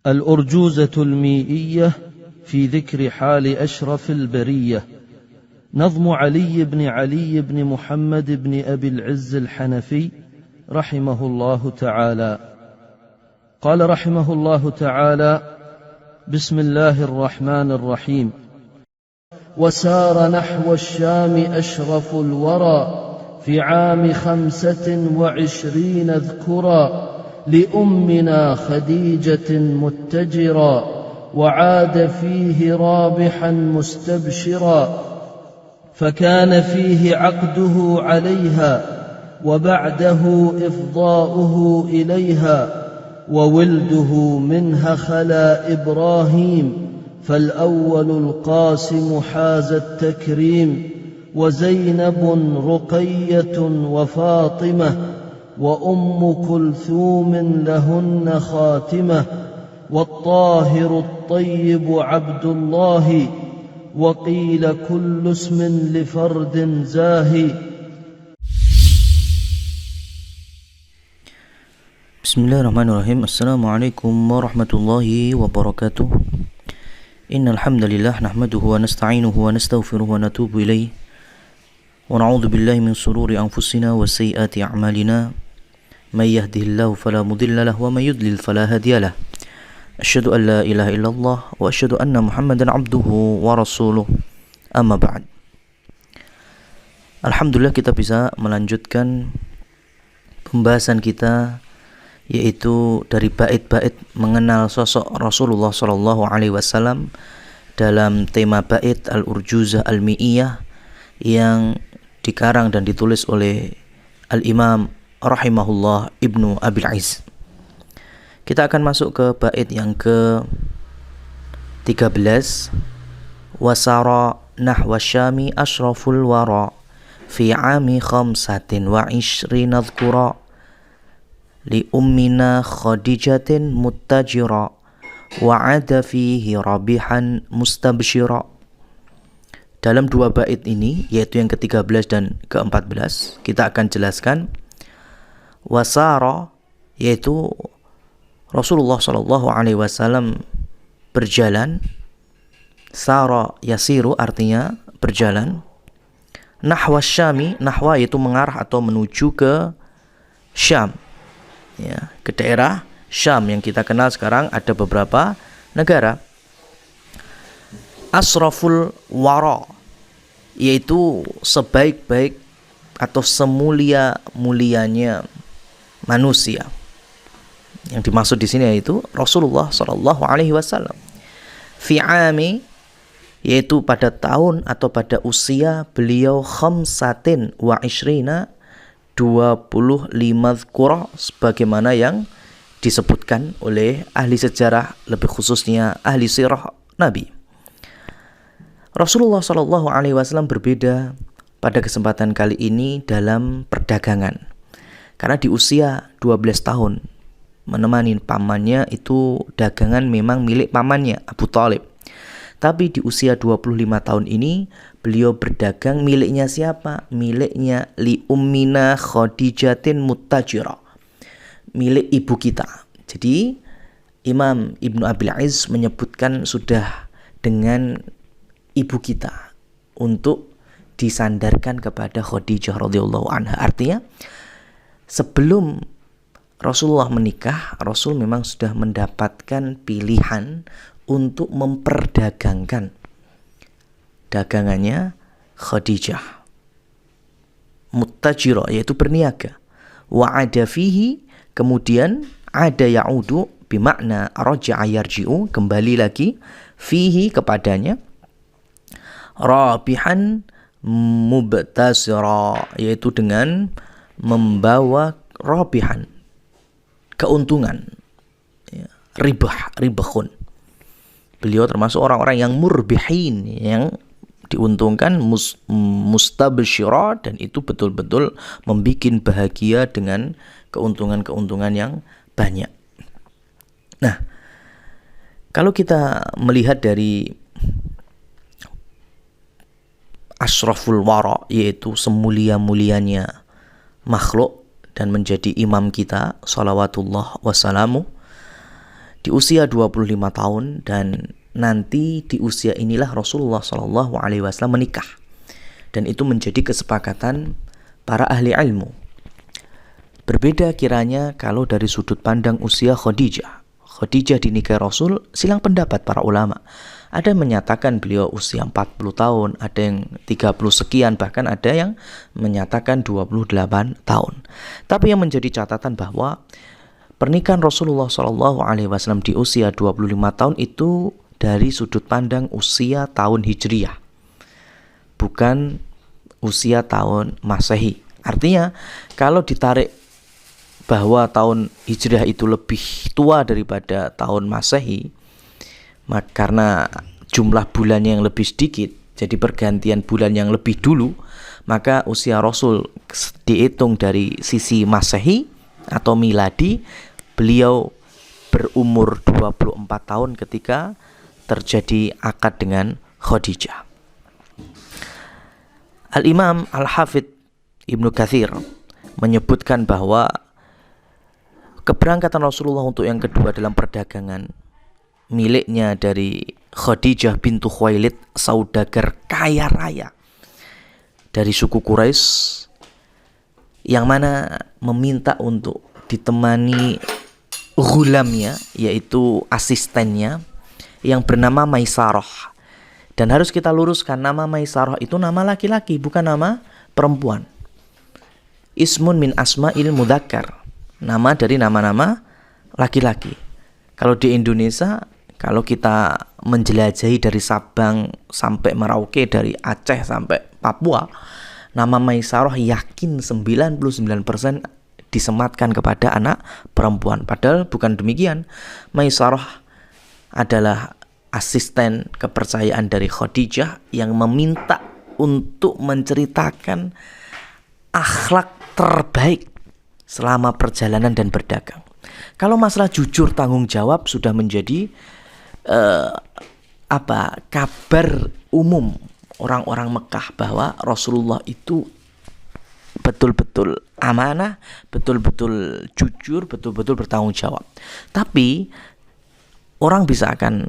الأرجوزة الميئية في ذكر حال أشرف البرية، نظم علي بن محمد بن أبي العز الحنفي رحمه الله تعالى. قال رحمه الله تعالى: بسم الله الرحمن الرحيم. وسار نحو الشام أشرف الورى في عام 25 ذكرا لأمنا خديجة متجرا، وعاد فيه رابحا مستبشرا، فكان فيه عقده عليها وبعده إفضاؤه إليها، وولده منها خلا إبراهيم، فالأول القاسم حاز التكريم، وزينب رقية وفاطمة، وأم كلثوم لهن خاتمة، والطاهر الطيب عبد الله، وقيل كل اسم لفرد زاهي. Bismillahirrahmanirrahim. Assalamualaikum warahmatullahi wabarakatuh. Innal hamdalillah nahmaduhu wa nasta'inuhu wa nastaghfiruhu wa natubu ilayh. Wa na'udzu billahi min shururi anfusina wa sayyiati a'malina. May yahdihillahu fala mudilla lahu wa may yudlil fala hadiya lahu. Asyhadu an la ilaha illallah wa asyhadu anna Muhammadan 'abduhu wa rasuluh. Amma ba'd. Alhamdulillah, kita bisa melanjutkan pembahasan kita, yaitu dari bait-bait mengenal sosok Rasulullah SAW dalam tema bait Al-Urjuzah Al-Mi'iyah yang dikarang dan ditulis oleh Al-Imam rahimahullah Ibnu Abil Izz. Kita akan masuk ke bait yang ke-13. Wasara nahwa syami ashraful wara fi ami 25 dhkura li ummina khadijatin muttajira, wa ada fihi rabihan mustabshira. Dalam dua bait ini, yaitu yang ke-13 dan ke-14, kita akan jelaskan wasara, yaitu Rasulullah SAW berjalan. Sara yasiru artinya berjalan. Nahwa syami, nahwa yaitu mengarah atau menuju ke Syam, ya, ke daerah Syam yang kita kenal sekarang ada beberapa negara. Asraful wara, yaitu sebaik-baik atau semulia-mulianya manusia. Yang dimaksud di sini yaitu Rasulullah SAW. Fi ami, yaitu pada tahun atau pada usia beliau 25 dhkura, sebagaimana yang disebutkan oleh ahli sejarah, lebih khususnya ahli sirah Nabi. Rasulullah SAW berbeda pada kesempatan kali ini dalam perdagangan, karena di usia 12 tahun menemani pamannya, itu dagangan memang milik pamannya Abu Thalib. Tapi di usia 25 tahun ini beliau berdagang miliknya siapa? Miliknya li ummina khadijatin muttajira, milik ibu kita. Jadi Imam Ibnu Abil Izz menyebutkan sudah dengan ibu kita untuk disandarkan kepada Khadijah radhiyallahu anha. Artinya sebelum Rasulullah menikah, Rasul memang sudah mendapatkan pilihan untuk memperdagangkan dagangannya Khadijah. Muttajira, yaitu berniaga. Wa ada fihi, kemudian ada ya'udu bimakna raja'a yarji'u, kembali lagi, fihi kepadanya, rabihan mubtasira, yaitu dengan membawa rabihan, keuntungan, ya, ribahun. Beliau termasuk orang-orang yang murbihin, yang diuntungkan, mustabshira, dan itu betul-betul membuat bahagia dengan keuntungan-keuntungan yang banyak. Nah, kalau kita melihat dari asraful wara, yaitu semulia-mulianya makhluk dan menjadi imam kita, salawatullah wassalamu, di usia 25 tahun, dan nanti di usia inilah Rasulullah SAW menikah. Dan itu menjadi kesepakatan para ahli ilmu. Berbeda kiranya kalau dari sudut pandang usia Khadijah. Khadijah dinikahi Rasul, silang pendapat para ulama. Ada yang menyatakan beliau usia 40 tahun, ada yang 30 sekian, bahkan ada yang menyatakan 28 tahun. Tapi yang menjadi catatan bahwa pernikahan Rasulullah SAW di usia 25 tahun itu dari sudut pandang usia tahun Hijriyah, bukan usia tahun Masehi. Artinya kalau ditarik bahwa tahun Hijriah itu lebih tua daripada tahun Masehi, karena jumlah bulannya yang lebih sedikit, jadi pergantian bulan yang lebih dulu, maka usia Rasul dihitung dari sisi Masehi atau miladi, beliau berumur 24 tahun ketika terjadi akad dengan Khadijah. Al-Imam Al-Hafidh Ibnu Katsir menyebutkan bahwa keberangkatan Rasulullah untuk yang kedua dalam perdagangan miliknya dari Khadijah bintu Khuwailid, saudagar kaya raya dari suku Quraisy, yang mana meminta untuk ditemani ghulamnya, yaitu asistennya yang bernama Maisarah. Dan harus kita luruskan, nama Maisarah itu nama laki-laki, bukan nama perempuan. Ismun min asma'il mudzakkar, nama dari nama-nama laki-laki. Kalau di Indonesia, kalau kita menjelajahi dari Sabang sampai Merauke, dari Aceh sampai Papua, nama Maisarah yakin 99% disematkan kepada anak perempuan. Padahal bukan demikian. Maisarah adalah asisten kepercayaan dari Khadijah yang meminta untuk menceritakan akhlak terbaik selama perjalanan dan berdagang. Kalau masalah jujur tanggung jawab sudah menjadi kabar umum orang-orang Mekah bahwa Rasulullah itu betul-betul amanah, betul-betul jujur, betul-betul bertanggung jawab. Tapi orang bisa akan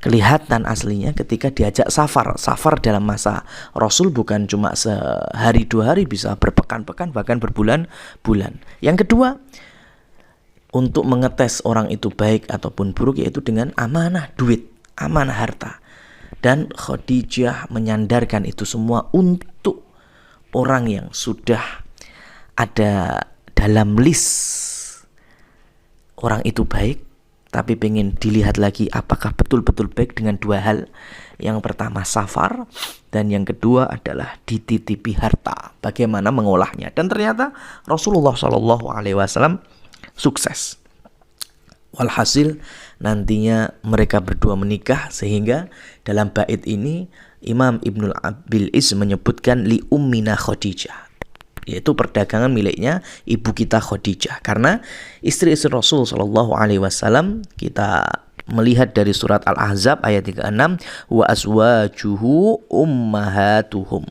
kelihatan aslinya ketika diajak safar. Safar dalam masa Rasul bukan cuma sehari dua hari, bisa berpekan-pekan bahkan berbulan-bulan. Yang kedua, untuk mengetes orang itu baik ataupun buruk, yaitu dengan amanah duit, amanah harta. Dan Khadijah menyandarkan itu semua untuk orang yang sudah ada dalam list orang itu baik, tapi pengen dilihat lagi apakah betul-betul baik dengan dua hal. Yang pertama safar, dan yang kedua adalah dititipi harta, bagaimana mengolahnya. Dan ternyata Rasulullah SAW sukses. Walhasil nantinya mereka berdua menikah, sehingga dalam bait ini Imam Ibnul Abil Is menyebutkan li ummina Khadijah, yaitu perdagangan miliknya ibu kita Khadijah. Karena istri-istri Rasul SAW kita melihat dari surat Al-Ahzab ayat 36, wa azwajuhu ummahatuhum.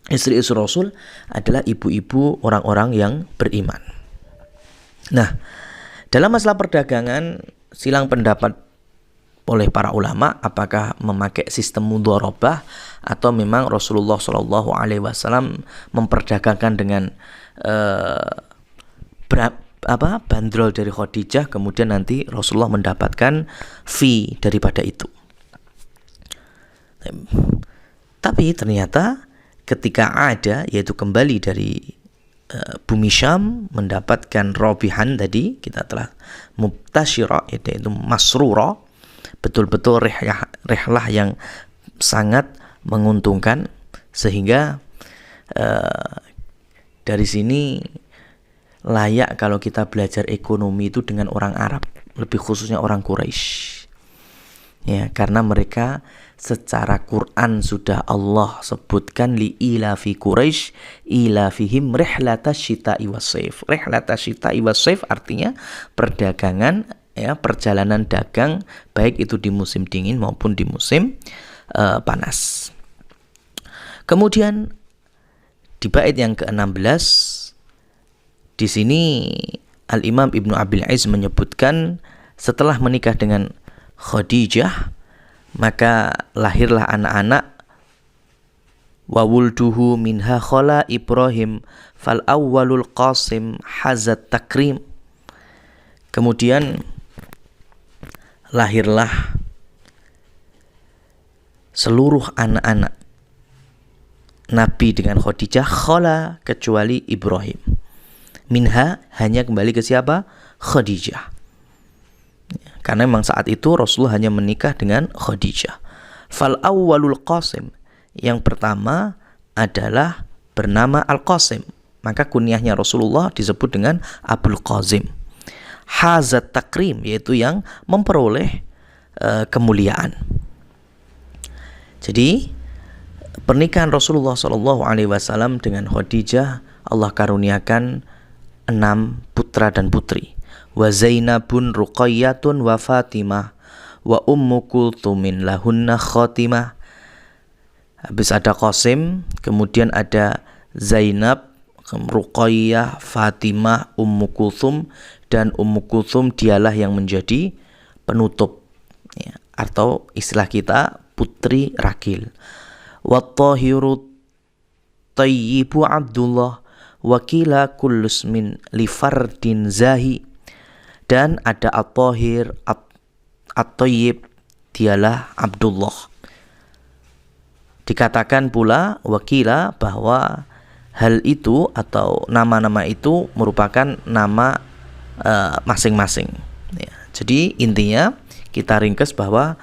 Istri-istri Rasul adalah ibu-ibu orang-orang yang beriman. Nah, dalam masalah perdagangan silang pendapat oleh para ulama apakah memakai sistem mudharabah atau memang Rasulullah SAW memperdagangkan dengan bandrol dari Khadijah, kemudian nanti Rasulullah mendapatkan fee daripada itu. Tapi ternyata ketika ada, yaitu kembali dari bumi Syam, mendapatkan robihan tadi kita telah mubtasyirah, yaitu masrurah, betul-betul rihlah yang sangat menguntungkan, sehingga dari sini layak kalau kita belajar ekonomi itu dengan orang Arab, lebih khususnya orang Quraisy. Ya, karena mereka secara Quran sudah Allah sebutkan li ilafi Quraisy ilafihim rihlatasyita'i was-saif. Rihlatasyita'i was-saif artinya perdagangan, ya, perjalanan dagang baik itu di musim dingin maupun di musim panas. Kemudian di bait yang ke-16 di sini Al-Imam Ibnu Abil Iz menyebutkan Setelah menikah dengan Khadijah, maka lahirlah anak-anak. Wa wulduhu minha khala Ibrahim fal awwalul Qasim hazat takrim. Kemudian lahirlah seluruh anak-anak Nabi dengan Khadijah, khala kecuali Ibrahim. Minha hanya kembali ke siapa? Khadijah. Karena memang saat itu Rasulullah hanya menikah dengan Khadijah. Fal awwalul Qasim, yang pertama adalah bernama Al-Qasim. Maka kunyahnya Rasulullah disebut dengan Abul Qasim. Hazat takrim, yaitu yang memperoleh kemuliaan. Jadi pernikahan Rasulullah SAW dengan Khadijah, Allah karuniakan 6 putra dan putri. Wa Zainabun Ruqayyatun wa Fatimah wa Ummu Kulthumin lahunna khatimah. Habis ada Qasim, kemudian ada Zainab, Ruqayyah, Fatimah, Ummu Kulthum, dan Ummu Kulthum dialah yang menjadi penutup, ya, atau istilah kita putri ragil. Wat-tahiru tayyibu Abdullah wakila kullus min li fardin zahi. Dan ada at-tahir at-tayyib, dialah Abdullah. Dikatakan pula wakila bahwa hal itu atau nama-nama itu merupakan nama masing-masing, ya. Jadi intinya kita ringkas bahwa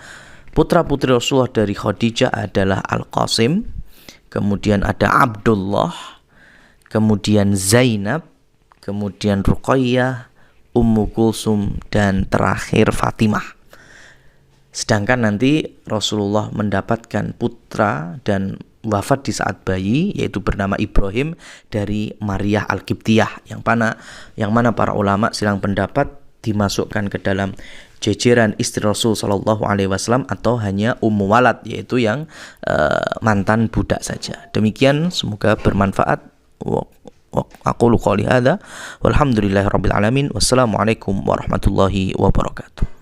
putra-putri Rasulullah dari Khadijah adalah Al-Qasim, kemudian ada Abdullah, kemudian Zainab, kemudian Ruqayyah, Ummu Kulsum, dan terakhir Fatimah. Sedangkan nanti Rasulullah mendapatkan putra dan wafat di saat bayi, yaitu bernama Ibrahim dari Maryah Al-Qibtiyah, yang mana para ulama silang pendapat dimasukkan ke dalam jajaran istri Rasul Shallallahu Alaihi Wasallam atau hanya Ummu Walad, yaitu yang mantan budak saja. Demikian, semoga bermanfaat. Aqulu qouli hadza walhamdulillahirabbil alamin. Wassalamualaikum warahmatullahi wabarakatuh.